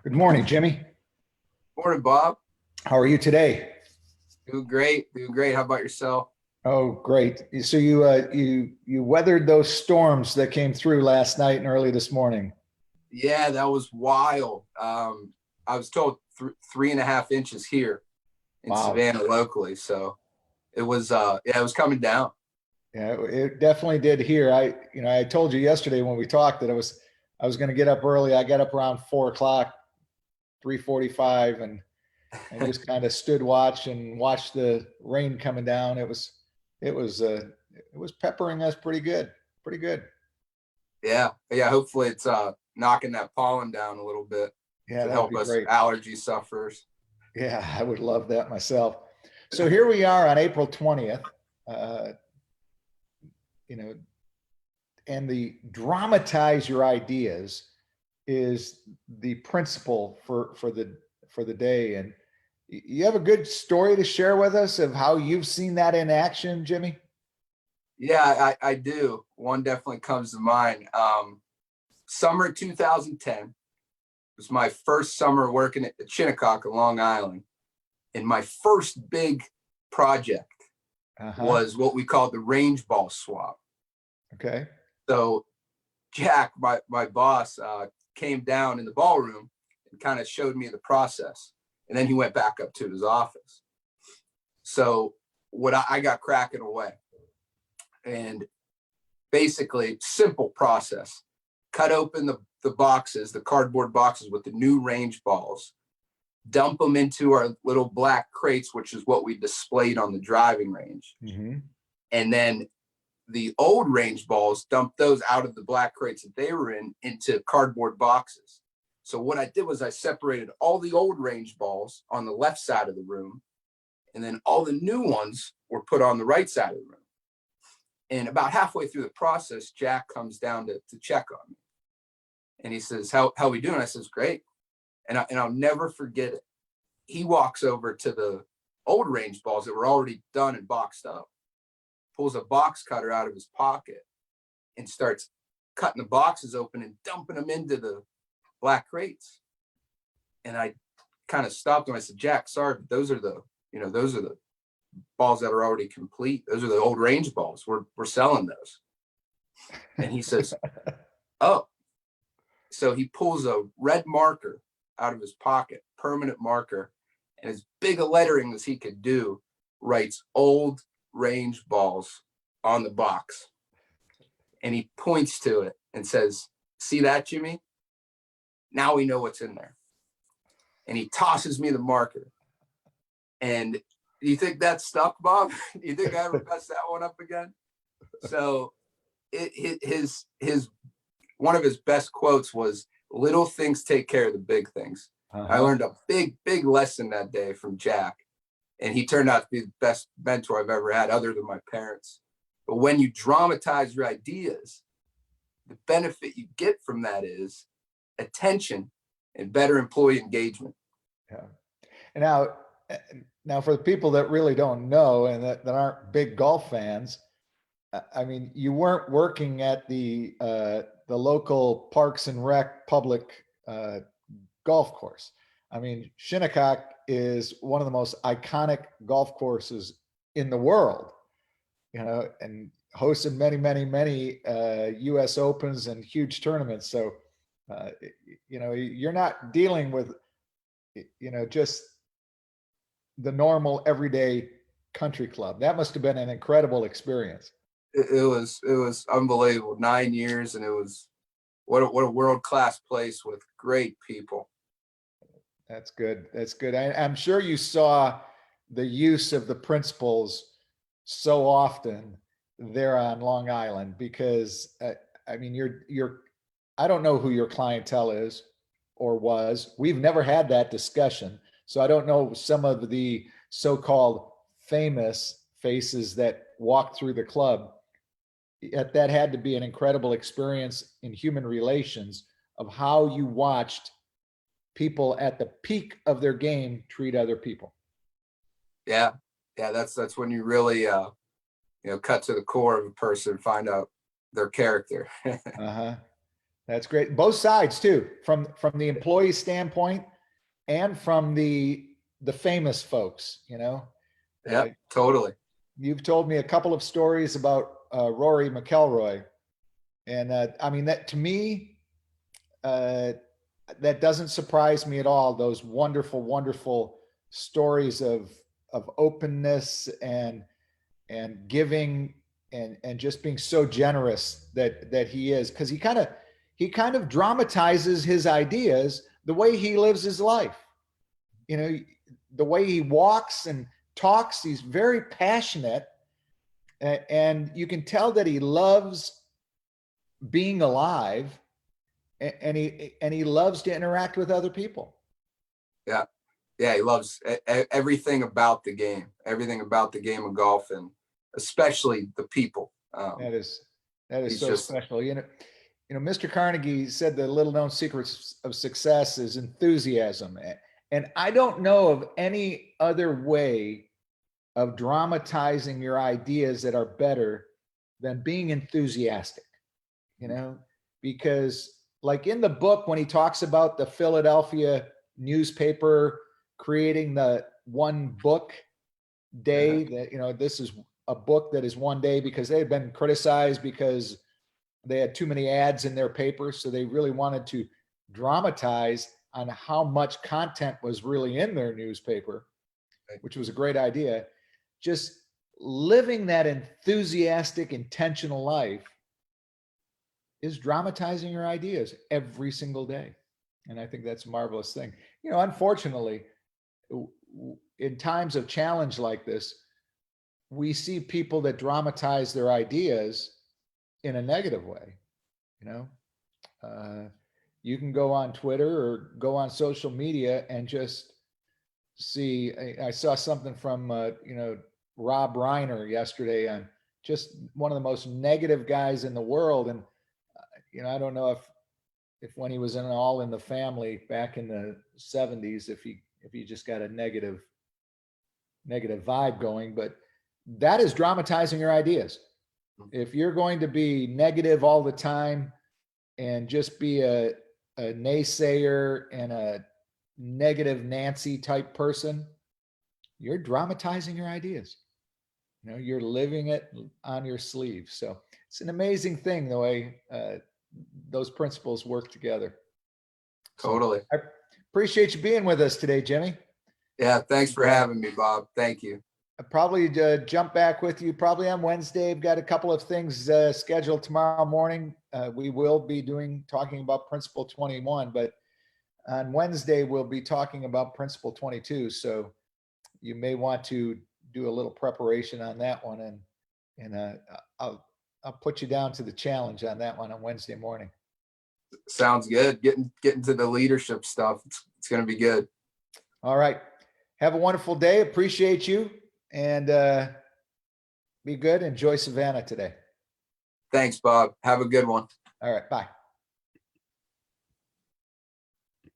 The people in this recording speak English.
Good morning, Jimmy. Morning, Bob. How are you today? Doing great. Doing great. How about yourself? Oh, great. So you weathered those storms that came through last night and early this morning. Yeah, that was wild. I was told 3.5 inches here in Wow. Savannah locally. So it was coming down. Yeah, it definitely did here. I told you yesterday when we talked that I was going to get up early. I got up around 4 o'clock, 3:45, and just kind of stood watch and watched the rain coming down. It was peppering us pretty good, pretty good. Yeah. Yeah. Hopefully it's knocking that pollen down a little bit Yeah, to that would help be us great. allergy sufferers. Yeah, I would love that myself. So here we are on April 20th, uh, you know, and the dramatize your ideas is the principle for the day. And you have a good story to share with us of how you've seen that in action, Jimmy? Yeah, I do. One definitely comes to mind. Summer 2010 was my first summer working at Shinnecock in Long Island. And my first big project Uh-huh. was what we called the range ball swap. Okay. So Jack, my boss, came down in the ballroom and kind of showed me the process. And then he went back up to his office. So I got cracking away. And basically, simple process. Cut open the boxes, the cardboard boxes with the new range balls, dump them into our little black crates, which is what we displayed on the driving range. Mm-hmm. And then the old range balls, dump those out of the black crates that they were in into cardboard boxes. So what I did was I separated all the old range balls on the left side of the room, and then all the new ones were put on the right side of the room. And about halfway through the process, Jack comes down to check on me. And he says, how we doing? I says, great. And I'll never forget it. He walks over to the old range balls that were already done and boxed up, pulls a box cutter out of his pocket and starts cutting the boxes open and dumping them into the black crates. And I kind of stopped him. I said, Jack, sorry, but those are the balls that are already complete. Those are the old range balls. We're selling those. And he says, oh. So he pulls a red marker out of his pocket, permanent marker, and as big a lettering as he could do, writes old range balls on the box. And he points to it and says, see that, Jimmy? Now we know what's in there. And he tosses me the marker. And do you think that stuck, Bob? Do you think I ever messed that one up again? So his one of his best quotes was, little things take care of the big things. I Uh-huh. learned a big lesson that day from Jack. And he turned out to be the best mentor I've ever had, other than my parents. But when you dramatize your ideas, the benefit you get from that is attention and better employee engagement. Yeah. And now for the people that really don't know and that aren't big golf fans, I mean, you weren't working at the local Parks and Rec public golf course. I mean, Shinnecock is one of the most iconic golf courses in the world, and hosted many U.S. Opens and huge tournaments. So, uh, you're not dealing with, just the normal everyday country club. That must have been an incredible experience. It was unbelievable. 9 years, and it was what a world class place with great people. That's good. That's good. I'm sure you saw the use of the principles so often there on Long Island because I mean I don't know who your clientele is or was. We've never had that discussion, so I don't know some of the so-called famous faces that walk through the club. Yet that had to be an incredible experience in human relations of how you watched people at the peak of their game treat other people. Yeah, yeah. That's when you really cut to the core of a person, find out their character. Uh-huh. That's great. Both sides too, from the employee standpoint and from the famous folks, you know. Yeah, totally. You've told me a couple of stories about Rory McIlroy, and I mean that to me, that doesn't surprise me at all. Those wonderful, wonderful stories of openness and giving and just being so generous that he is, because he kind of dramatizes his ideas the way he lives his life. You know, the way he walks and talks, he's very passionate, and you can tell that he loves being alive, and he loves to interact with other people. Yeah. Yeah. He loves everything about the game of golf, and especially the people. That is He's so just, special. Mr. Carnegie said the little known secrets of success is enthusiasm. And I don't know of any other way of dramatizing your ideas that are better than being enthusiastic, because like in the book, when he talks about the Philadelphia newspaper creating the one book day, that, this is a book that is one day, because they had been criticized because they had too many ads in their paper. So they really wanted to dramatize on how much content was really in their newspaper, which was a great idea. Just living that enthusiastic, intentional life is dramatizing your ideas every single day. And I think that's a marvelous thing. Unfortunately, in times of challenge like this, we see people that dramatize their ideas in a negative way. You can go on Twitter or go on social media and just see. I saw something from Rob Reiner yesterday on just one of the most negative guys in the world, and I don't know if when he was in All in the Family back in the 70s, if he just got a negative vibe going, but that is dramatizing your ideas. If you're going to be negative all the time and just be a naysayer and a negative Nancy type person, you're dramatizing your ideas. You're living it on your sleeve. So it's an amazing thing the way those principles work together. totally. So I appreciate you being with us today, Jimmy. Yeah. Thanks for having me, Bob. Thank you. I'll probably jump back with you probably on Wednesday. I've got a couple of things scheduled tomorrow morning. We will be talking about Principle 21, but on Wednesday, we'll be talking about Principle 22. So you may want to do a little preparation on that one, and I'll put you down to the challenge on that one on Wednesday morning. Sounds good. Getting to the leadership stuff. It's going to be good. All right. Have a wonderful day. Appreciate you, and be good. Enjoy Savannah today. Thanks, Bob. Have a good one. All right. Bye.